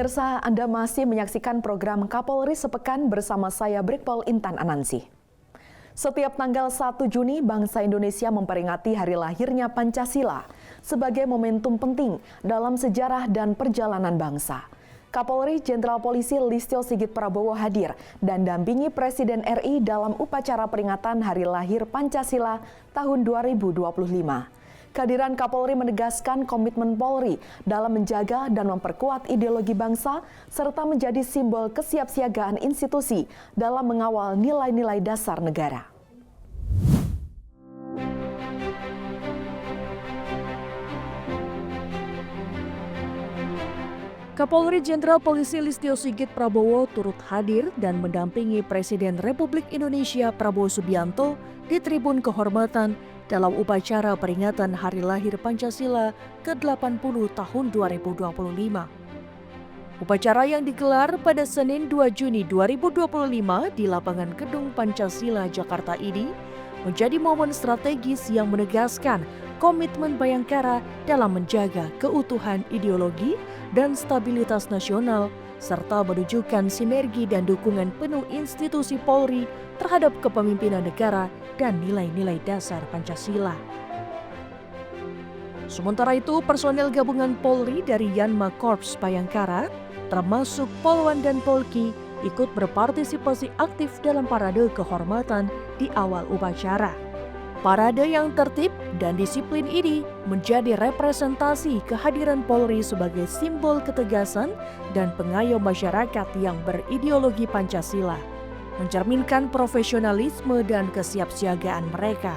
Pemirsa, Anda masih menyaksikan program Kapolri Sepekan bersama saya Brigpol Intan Anansi. Setiap tanggal 1 Juni, bangsa Indonesia memperingati hari lahirnya Pancasila sebagai momentum penting dalam sejarah dan perjalanan bangsa. Kapolri Jenderal Polisi Listio Sigit Prabowo hadir dan dampingi Presiden RI dalam upacara peringatan Hari Lahir Pancasila tahun 2025. Kehadiran Kapolri menegaskan komitmen Polri dalam menjaga dan memperkuat ideologi bangsa serta menjadi simbol kesiapsiagaan institusi dalam mengawal nilai-nilai dasar negara. Kapolri Jenderal Polisi Listio Sigit Prabowo turut hadir dan mendampingi Presiden Republik Indonesia Prabowo Subianto di Tribun Kehormatan dalam upacara peringatan Hari Lahir Pancasila ke-80 tahun 2025. Upacara yang digelar pada Senin 2 Juni 2025 di lapangan Gedung Pancasila Jakarta ini menjadi momen strategis yang menegaskan komitmen Bayangkara dalam menjaga keutuhan ideologi dan stabilitas nasional serta menunjukkan sinergi dan dukungan penuh institusi Polri terhadap kepemimpinan negara dan nilai-nilai dasar Pancasila. Sementara itu, personel gabungan Polri dari Yanma Korps Bayangkara, termasuk Polwan dan Polki, ikut berpartisipasi aktif dalam parade kehormatan di awal upacara. Parade yang tertib dan disiplin ini menjadi representasi kehadiran Polri sebagai simbol ketegasan dan pengayom masyarakat yang berideologi Pancasila, mencerminkan profesionalisme dan kesiapsiagaan mereka.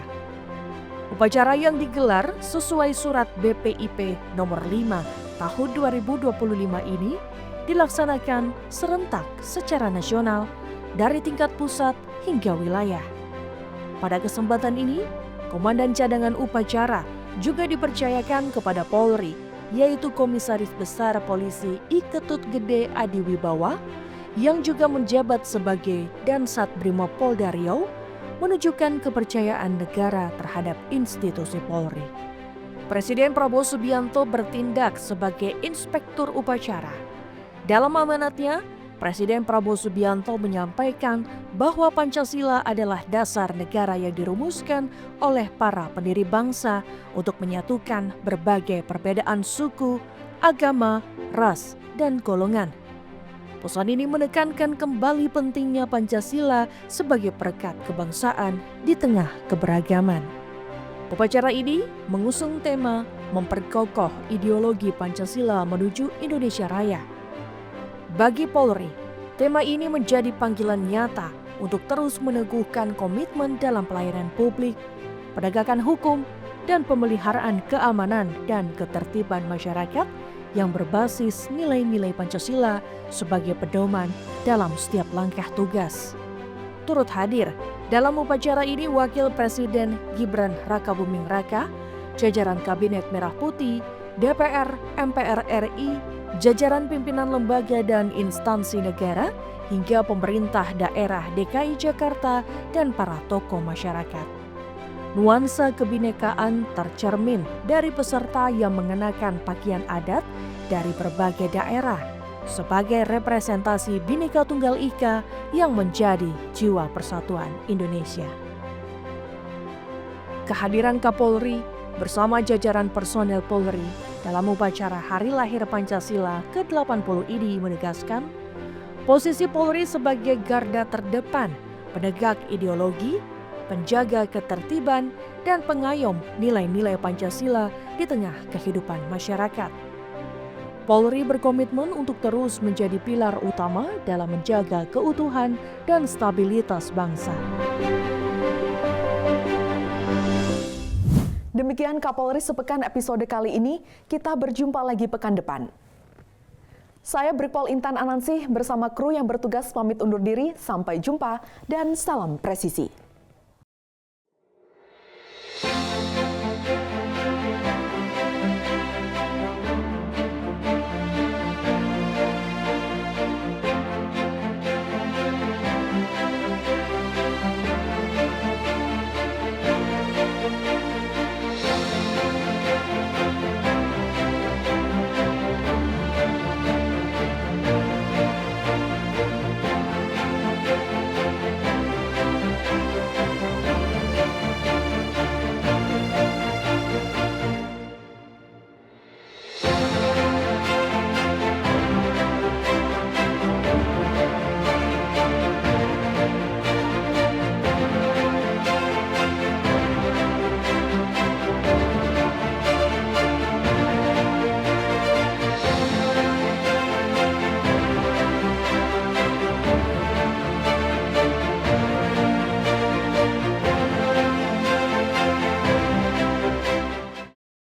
Upacara yang digelar sesuai surat BPIP nomor 5 tahun 2025 ini dilaksanakan serentak secara nasional dari tingkat pusat hingga wilayah. Pada kesempatan ini, Komandan Cadangan Upacara juga dipercayakan kepada Polri, yaitu Komisaris Besar Polisi I Ketut Gede Adi Wibawa, yang juga menjabat sebagai Dansat Brimopolda Riau, menunjukkan kepercayaan negara terhadap institusi Polri. Presiden Prabowo Subianto bertindak sebagai inspektur upacara. Dalam amanatnya, Presiden Prabowo Subianto menyampaikan bahwa Pancasila adalah dasar negara yang dirumuskan oleh para pendiri bangsa untuk menyatukan berbagai perbedaan suku, agama, ras, dan golongan. Pesan ini menekankan kembali pentingnya Pancasila sebagai perekat kebangsaan di tengah keberagaman. Upacara ini mengusung tema memperkokoh ideologi Pancasila menuju Indonesia Raya. Bagi Polri, tema ini menjadi panggilan nyata untuk terus meneguhkan komitmen dalam pelayanan publik, penegakan hukum, dan pemeliharaan keamanan dan ketertiban masyarakat yang berbasis nilai-nilai Pancasila sebagai pedoman dalam setiap langkah tugas. Turut hadir dalam upacara ini Wakil Presiden Gibran Rakabuming Raka, jajaran Kabinet Merah Putih, DPR, MPR RI, jajaran pimpinan lembaga dan instansi negara, hingga pemerintah daerah DKI Jakarta dan para tokoh masyarakat. Nuansa kebinekaan tercermin dari peserta yang mengenakan pakaian adat dari berbagai daerah sebagai representasi Bhinneka Tunggal Ika yang menjadi jiwa persatuan Indonesia. Kehadiran Kapolri bersama jajaran personel Polri dalam upacara Hari Lahir Pancasila ke-80 ini menegaskan posisi Polri sebagai garda terdepan, penegak ideologi, penjaga ketertiban, dan pengayom nilai-nilai Pancasila di tengah kehidupan masyarakat. Polri berkomitmen untuk terus menjadi pilar utama dalam menjaga keutuhan dan stabilitas bangsa. Demikian Kapolri Sepekan episode kali ini, kita berjumpa lagi pekan depan. Saya Brigpol Intan Anansi bersama kru yang bertugas pamit undur diri, sampai jumpa dan salam presisi.